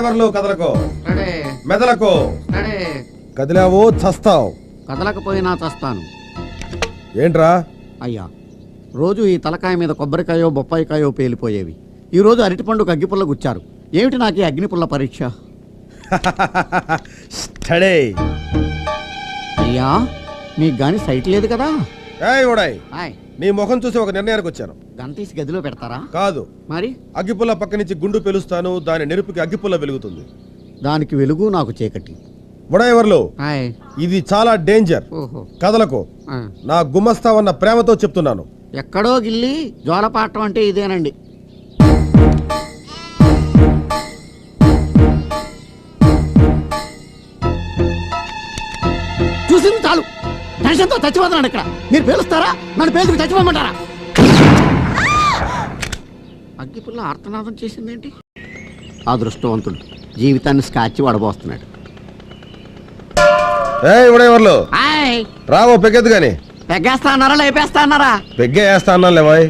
డ్రైవర్లు కదలకు, మెదలకు. కదిలావో చస్తావు. కదలకపోయినా చస్తాను. ఏంట్రా? అయ్యా, రోజు ఈ తలకాయ మీద కొబ్బరికాయో బొప్పాయికాయో పేలిపోయేవి. ఈరోజు అరటిపండుకు అగ్గిపుల్ల గుచ్చారు. ఏమిటి నాకు ఈ అగ్నిపుల్ల పరీక్ష? స్టడీ. అయ్యా, మీకు గాని సైట్ లేదు కదా? నీ ముఖం చూసి ఒక నిర్ణయానికి వచ్చాను. గంతీసి గదిలో పెడతారా? కాదు మరి. అగ్గిపుల్ల పక్క నుంచి గుండు పెలుస్తాను, దాని నెరుపుకి అగ్గిపుల్ల వెలుగుతుంది. దానికి వెలుగు, నాకు చీకటి. డ్రైవర్లు, ఇది చాలా డేంజర్. కదలకు. నా గుమస్తావన్న ప్రేమతో చెప్తున్నాను. ఎక్కడో గిల్లి జోలపాటం అంటే ఇదేనండి. చూసింది చాలు. టెన్షన్తో చచ్చిపోతున్నాడు ఇక్కడ. మీరు పేలుస్తారా? నన్ను పేలుకు చచ్చిపోమంటారా? అగ్గిపుల్ల ఆర్తనాదం చేసిందేంటి? అదృష్టవంతుడు జీవితాన్ని స్కాచ్ వడబోస్తున్నాడు. రావో పెగ్గెద్దు గాని. పెగ్గేస్తా అన్నారా లేపేస్తా అన్నారా? పెగ్గే వేస్తా అన్నా లేవాయ్.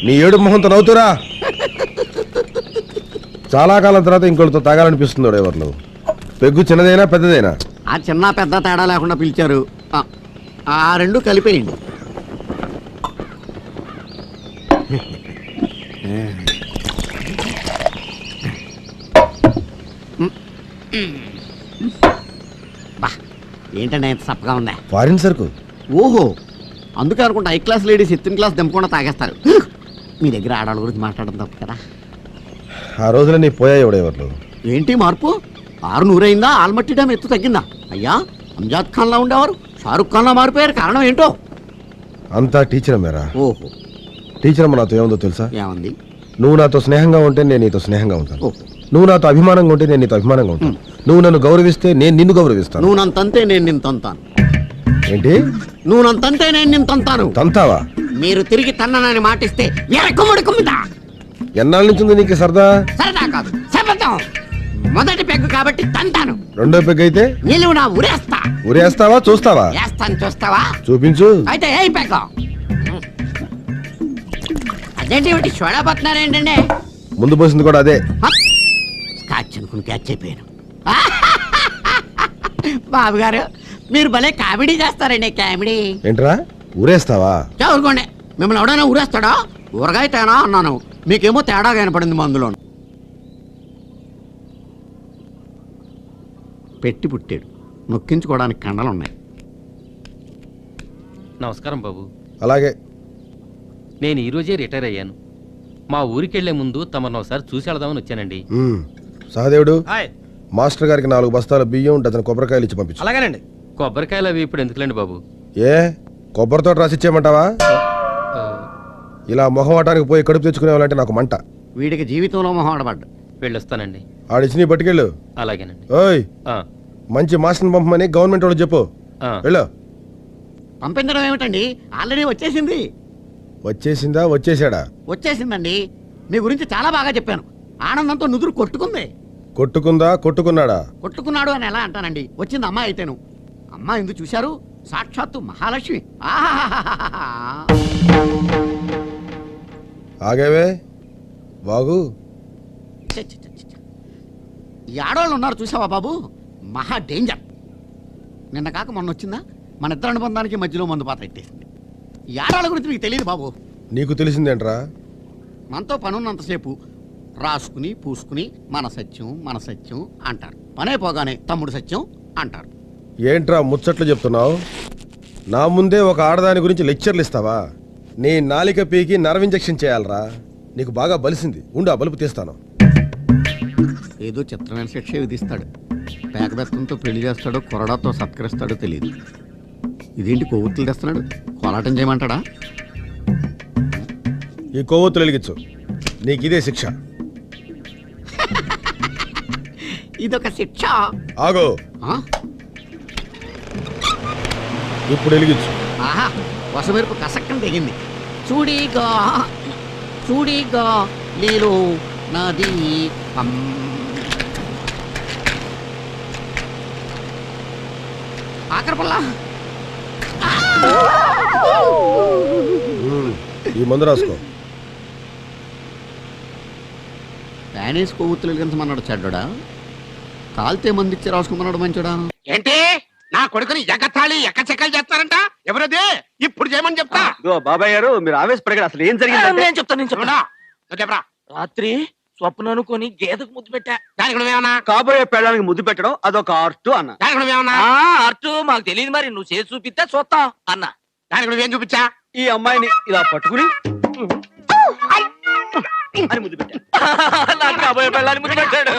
నీ ఏడు మొహంతో నవ్వుతురా. చాలా కాలం తర్వాత ఇంకోటితో తాగాలనిపిస్తుంది డ్రైవర్లు. పెగ్గు చిన్నదైనా పెద్దదైనా? ఆ చిన్న పెద్ద తేడా లేకుండా పిలిచారు. ఆ రెండు కలిపేయండి. ఏంటంటే ఎంత సప్పగా ఉందా? ఫారిన్ సరుకు. ఓహో, అందుకే అనుకుంటా హై క్లాస్ లేడీస్ ఎత్తిన క్లాస్ దింపకుండా తాగేస్తారు. మీ దగ్గర ఆడవాళ్ళ గురించి మాట్లాడడం తప్పు కదా. ఆ రోజున నీ పోయాయి డ్రైవర్లు. ఏంటి మార్పు? 600 అయిందా? ఆల్మట్టి డ్యామ్ ఎత్తు తగ్గిందా? అయ్యా, అంజాద్ ఖాన్ లా ఉండేవారు షారుఖ్ ఖాన్ లా మారిపోయారు. కారణం ఏంటో? అంతా టీచర్ మేరా. ఓహో, టీచర్ అమ్మ నాతో ఏముందో తెలుసా? ఏమంది? నువ్వు నాతో స్నేహంగా ఉంటే నేను నీతో స్నేహంగా ఉంటాను. నువ్వు నాతో అభిమానంగా ఉంటే నేను నీతో అభిమానంగా ఉంటాను. నువ్వు నన్ను గౌరవిస్తే నేను నిన్ను గౌరవిస్తాను. నువ్వు నన్ను తంతే నేను నిన్ను తంతాను. ఏంటి? నువ్వు నన్ను తంతే నేను నిన్ను తంతాను. తంతావా? మీరు తిరిగి తన్ననని మాటిస్తే కుమ్మిదా. ఎన్నాళ్ళ నుంచి ఉంది నీకు సరదా? సరదా కాదు, శపథం. మొదటి పెగ్గు కాబట్టి తంతాను. రెండో పెగ్గు అయితే నిలువు నా ఉరేస్తా. ఉరేస్తావా? చూస్తావా? వేస్తాను. చూస్తావా? చూపించు. అయితే ఏ పెగ్గు? అదేంటి చూడబోతున్నారేంటండి? ముందు పోసింది కూడా అదే. స్కాచ్ అనుకుని క్యాచ్ అయిపోయాను. బాబు గారు, మీరు భలే కామెడీ చేస్తారండి. కామెడీ ఏంట్రా? ఊరేస్తావా? చదువుకోండి. మిమ్మల్ని ఎవడైనా ఊరేస్తాడా? ఊరగాయ తేనా అన్నాను, మీకేమో తేడా కనపడింది మందులో. పెట్టి పుట్టాడు, నొక్కించుకోవడానికి కండలున్నాయి. నమస్కారం బాబు. అలాగే. నేను ఈరోజే రిటైర్ అయ్యాను. మా ఊరికెళ్లే ముందు తమను ఒకసారి చూసి వెళదామని వచ్చానండి. సహదేవుడు, మాస్టర్ గారికి 4 బస్తాల బియ్యం, డజన్ కొబ్బరికాయలు ఇచ్చి పంపించు. అలాగేనండి. కొబ్బరికాయలు అవి ఇప్పుడు ఎందుకులేండి బాబు? ఏ కొబ్బరితో రాసిచ్చేయమంటావా? ఇలా మొహమాటానికి పోయి కడుపు తెచ్చుకునేవాళ్ళంటే నాకు మంట. వీడికి జీవితంలో మొహమాటపడ్డా. వెళ్ళొస్తానండి. ఆడిచ్చి నీ పట్టుకెళ్ళు. అలాగేనండి. ఓయ్, మంచి మాస్టర్ని పంపమని గవర్నమెంట్ వాళ్ళు చెప్పు. వెళ్ళు. పంపించడం ఏమిటండి? ఆల్రెడీ వచ్చేసింది. వచ్చేసిందా? వచ్చేసాడా? వచ్చేసిందండి. మీ గురించి చాలా బాగా చెప్పాను. ఆనందంతో నుదురు కొట్టుకుంది. కొట్టుకుందా? కొట్టుకున్నాడా? కొట్టుకున్నాడు అని ఎలా అంటానండి? వచ్చింది అమ్మాయి అయితేను. అమ్మాయి ఎందుకు చూశారు? సాక్షాత్తు మహాలక్ష్మి. ఆగేవే బాగు. ఈ ఆడవాళ్ళు ఉన్నారు చూసావా బాబు, మహా డేంజర్. నిన్న కాక మొన్న వచ్చిందా, మన ఇద్దరు అనుబంధానికి మధ్యలో మందు పాత్ర ఎట్టేసింది. ఈ ఆడవాళ్ళ గురించి మీకు తెలియదు బాబు. నీకు తెలిసిందేంట్రా? మనతో పనున్నంతసేపు రాసుకుని పూసుకుని మన సత్యం మన సత్యం అంటారు. పనే పోగానే తమ్ముడు సత్యం అంటారు. ఏంట్రా ముచ్చట్లు చెప్తున్నావు? నా ముందే ఒక ఆడదాని గురించి లెక్చర్లు ఇస్తావా? నీ నాలిక పీకి నర్వ్ ఇంజెక్షన్ చేయాలరా. నీకు బాగా బలిసింది. ఉండు, ఆ బలుపు తీస్తాను. ఏదో చిత్రమైన శిక్ష విధిస్తాడు. పేకబెత్తంతో పెళ్లి చేస్తాడో కొరడాతో సత్కరిస్తాడో తెలియదు. ఇదేంటి కొవ్వొత్తులు తెస్తున్నాడు? కోలాటం చేయమంటాడా? ఈ కొవ్వొత్తులు వెలిగించు. నీకు ఇదే శిక్ష. ఇదొక శిక్ష. ఆగో, ఇప్పుడు వెలిగించు. ఆహా, వసమెరుపు కసక్కం తెగింది. చూడిగా చూడిగా నీలో నది ఆకరపల్లా. ఈ మందు రాసుకో. ప్యానేస్ కొవ్వొత్తులు వెలిగించమన్నాడు చెడ్డా. తాల్తే మంది ఇచ్చి రాసుకుంటున్నాడు మంచోడా. ఏంటి నా కొడుకుని ఎగతాళి ఎక్కచెక్కలు చేస్తారంట? ఎవరది? ఇప్పుడు చేయమని చెప్తా. బాబాయ్ గారు మీరు ఆవేశపడగారు, అసలు ఏం జరిగింది? నేను చెప్తాను చూడా, నువ్వు చెప్పరా. రాత్రి స్వప్న అనుకొని గేదెకు ముద్దు పెట్టా. దానికి నువ్వేమన్నా? కాబోయే పెళ్ళానికి ముద్దు పెట్టడం అదొక ఆర్ట్ అన్న. దానికి నువ్వేమన్నా? అర్టు మాకు తెలియదు, మరి నువ్వు చేసి చూపిస్తే చూస్తాం అన్న. దానికి నువ్వేం చూపించా? ఈ అమ్మాయిని ఇలా పట్టుకుని అని ముద్దు పెట్టా. నాకు కాబోయే పెళ్ళాన్ని ముద్దు పెట్టాడు.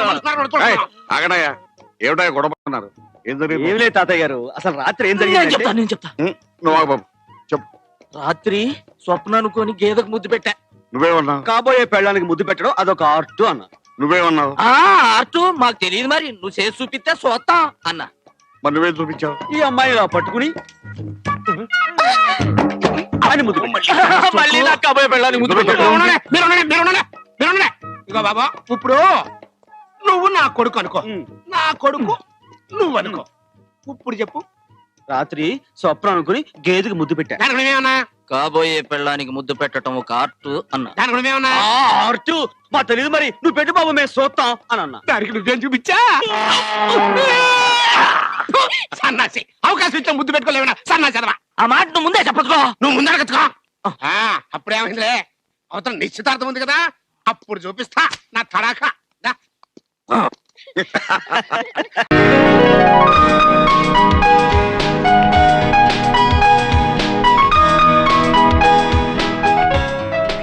ఆగడయ్యా, ఏమిటా గొడవ పడుతున్నారు? ఏం జరిగింది? ఏం లేదు తాతయ్య గారు, అసలు రాత్రి ఏం నేను చెప్తా జరిగింది? నేను చెప్తా. నువ్వు ఆగు బాబు, చెప్పు. రాత్రి స్వప్న అనుకొని గేదెకు ముద్దు పెట్టా. నువ్వేమన్నావు? కాబోయే పెళ్ళానికి ముద్దు పెట్టడం అదొక ఆర్ట్ అన్న. నువ్వేమన్నావు? అర్టు మాకు తెలియదు, మరి నువ్వు చేసి చూపిస్తే చూస్తాం అన్న. మరి నువ్వేం చూపించావు? ఈ అమ్మాయిని ఇలా పట్టుకుని అని ముద్దు పెట్టా. మళ్ళీ నాకు కాబోయే పెళ్ళాన్ని ముద్దు పెట్టాడు. ఇగో బాబా, ఇప్పుడు నువ్వు నా కొడుకు అనుకో, నా కొడుకు నువ్వు అనుకో. ఇప్పుడు చెప్పు. రాత్రి స్వప్న అనుకుని గేదెకి ముద్దు పెట్టా. దానికి నువ్వేమన్నా? కాబోయే పెళ్ళానికి ముద్దు పెట్టడం ఒక ఆర్ట్ అన్న. దానికి నువ్వేమన్నా? ఆర్ట్ మా తెలియదు, మరి నువ్వు పెట్టు బాబు, మేము చూస్తాం అని అన్నా. దానికి నువ్వేం చూపించా? సన్నాసి, అవకాశం ఇచ్చా ముద్దు పెట్టుకోలేవనా? సన్నాసి అదవా. ఆ మాట నువ్వు ముందే చెప్పచ్చుకో. నువ్వు ముందర కచ్చుకో. అప్పుడేమైందిలే, అవతల నిశ్చితార్థం ఉంది కదా, అప్పుడు చూపిస్తా నా తడాకా. దా.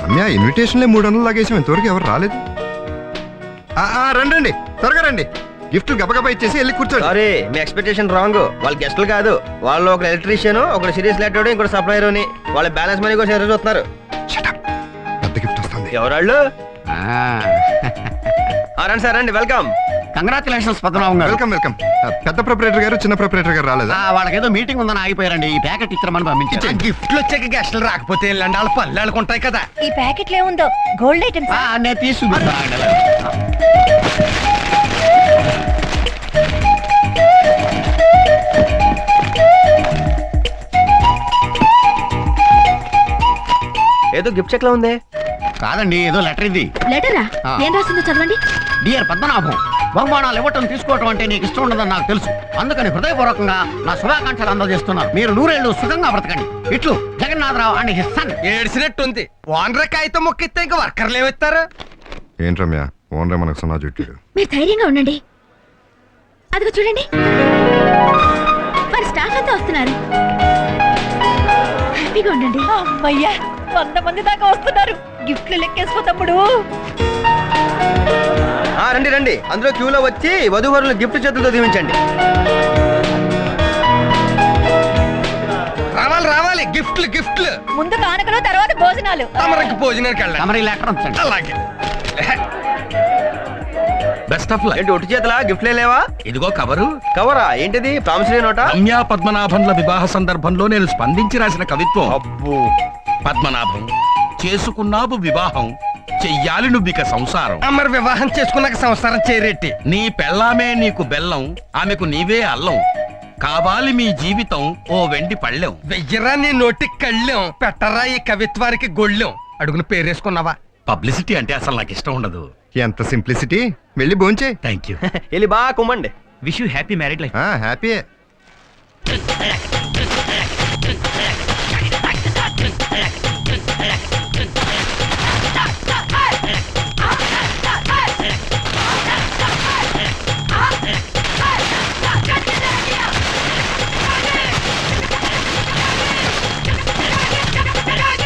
రమ్య ఇన్విటేషన్లే 300 లాగేసాం, ఇంతవరకు ఎవరు రాలేదు. రండి త్వరగా రండి, గిఫ్ట్ గబగబా ఇచ్చేసి వెళ్ళి కూర్చోండి. సారీ, మీ ఎక్స్పెక్టేషన్ రాంగ్. వాళ్ళు గెస్టులు కాదు, వాళ్ళు ఒక ఎలక్ట్రీషియన్, ఒకరు సిరీస్ లెటర్, ఇంకోటి సప్లైర్ అని. వాళ్ళ బ్యాలెన్స్ మనీ కోసం ఎదురు చూస్తున్నారు. పెద్ద గిఫ్ట్ వస్తుంది. ఎవరాళ్ళు? రండి సార్, రండి, వెల్కమ్. కంగ్రాచులేషన్స్ పద్మనాభం గారు. Welcome welcome. పెద్ద ప్రొపరేటర్ గారు చిన్న ప్రొపరేటర్ గారు రాలేదా? వాళ్ళకేదో మీటింగ్ ఉందని ఆగిపోయారండి. ఈ ప్యాకెట్ ఇచ్చామని పంపించారు. గిఫ్ట్లు వచ్చాక గెస్టులు రాకపోతే వాళ్ళ పళ్ళు ఆడుకుంటాయి కదా. ఈ ప్యాకెట్లో ఏముందో? Gold items. నేను తీసుకుంటా. ఏదో గిఫ్ట్ చెక్ లా ఉంది. కాదండి, ఏదో లెటర్ ఇది. లెటరా? ఏం రాసిందో చదవండి. డియర్ పద్మనాభం, బహుమానాలు ఇవ్వటం తీసుకోవటం అంటే నీకు ఇష్టం ఉండదని నాకు తెలుసు. అందుకని హృదయపూర్వకంగా నా శుభాకాంక్షలు అందజేస్తున్నాను. మీరు 100 ఏళ్ళు సుఖంగా బ్రతకండి. ఇట్లు జగన్నాథరావు అండ్ హిస్ సన్. ఏడ్చినట్టుంది. ఓనర్ కాగితం మొక్కిస్తే ఇంకా వర్కర్లు ఏమిస్తారు? ఏంటి రమ్య, ఓనరే మనకు సున్నా చుట్టాడు. మీరు ధైర్యంగా ఉండండి. అదిగో చూడండి, మరి స్టాఫ్ అంతా వస్తున్నారు. హ్యాపీగా ఉండండి. అమ్మయ్యా, 100 మంది దాకా వస్తున్నారు. గిఫ్ట్లు లెక్కేసుకో తమ్ముడు. రండి రండి, అందులో క్యూలో వచ్చి వధూవరులు గిఫ్ట్ చేతులతో దీవించండి. రావాలి రావాలి, గిఫ్ట్లు గిఫ్ట్లు. ముందు కానుకలు, తర్వాత భోజనాలు. తమరికి భోజనానికి వెళ్ళాలి. తమరి లెటర్ ఉంచండి. అలాగే. Best of luck. ఏంటి ఒట్టి చేతులా? గిఫ్ట్లే లేవా? ఇదిగో కవరు. కవరా? ఏంటిది? ప్రామిసరీ నోటా? రమ్య పద్మనాభంల వివాహ సందర్భంలో నేను స్పందించి రాసిన కవిత్వం. అబ్బో. పద్మనాభం, చేసుకున్నావు వివాహం, చెయ్యాలి నువ్విక సంసారం. మరి వివాహం చేసుకున్నాక సంసారం చేరెట్టి. నీ పెళ్ళామే నీకు బెల్లం, ఆమెకు నీవే అల్లం. కావాలి మీ జీవితం ఓ వెండి పళ్ళెం. వెయ్యరా నీ నోటికి కళ్ళెం, పెట్టరా ఈ కవిత్వానికి గొళ్ళెం. అడుగును పేరేసుకున్నావా? పబ్లిసిటీ అంటే అసలు నాకు ఇష్టం ఉండదు. ఎంత సింప్లిసిటీ. వెళ్ళి భోంచే. Thank you. వెళ్ళి బాగా కుమ్మండి. Wish you happy married life. హ్యాపీయే.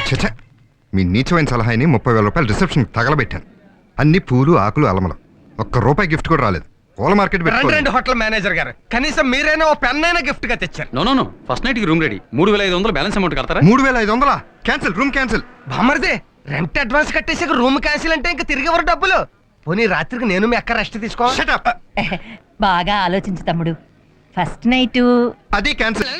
చచ్చా, మీ నీచమైన సలహాని 30,000 రూపాయలు రిసెప్షన్ తగలబెట్టాను. అన్ని పూలు ఆకులు అలమలం. ₹1 గిఫ్ట్ కూడా రాలేదు. పూల మార్కెట్ రెండు హోటల్ మేనేజర్ గారు, కనీసం మీరైనా ఓ పెన్ అయినా గిఫ్ట్ గా తెచ్చారు. నో ఫస్ట్ నైట్ కి రూమ్ రెడీ. 3,500 బ్యాలెన్స్ అమౌంట్ కడతారా? 3,500 క్యాన్సిల్. Room cancel. బామర్దే, రెంట్ అడ్వాన్స్ కట్టేసి రూమ్ క్యాన్సిల్ అంటే ఇంకా తిరిగి ఎవరు డబ్బులు? పోనీ రాత్రికి నేను మీ అక్క రెస్ట్ తీసుకో. Shut up. బాగా ఆలోచించు తమ్ముడు. ఫస్ట్ నైట్ అది క్యాన్సిల్.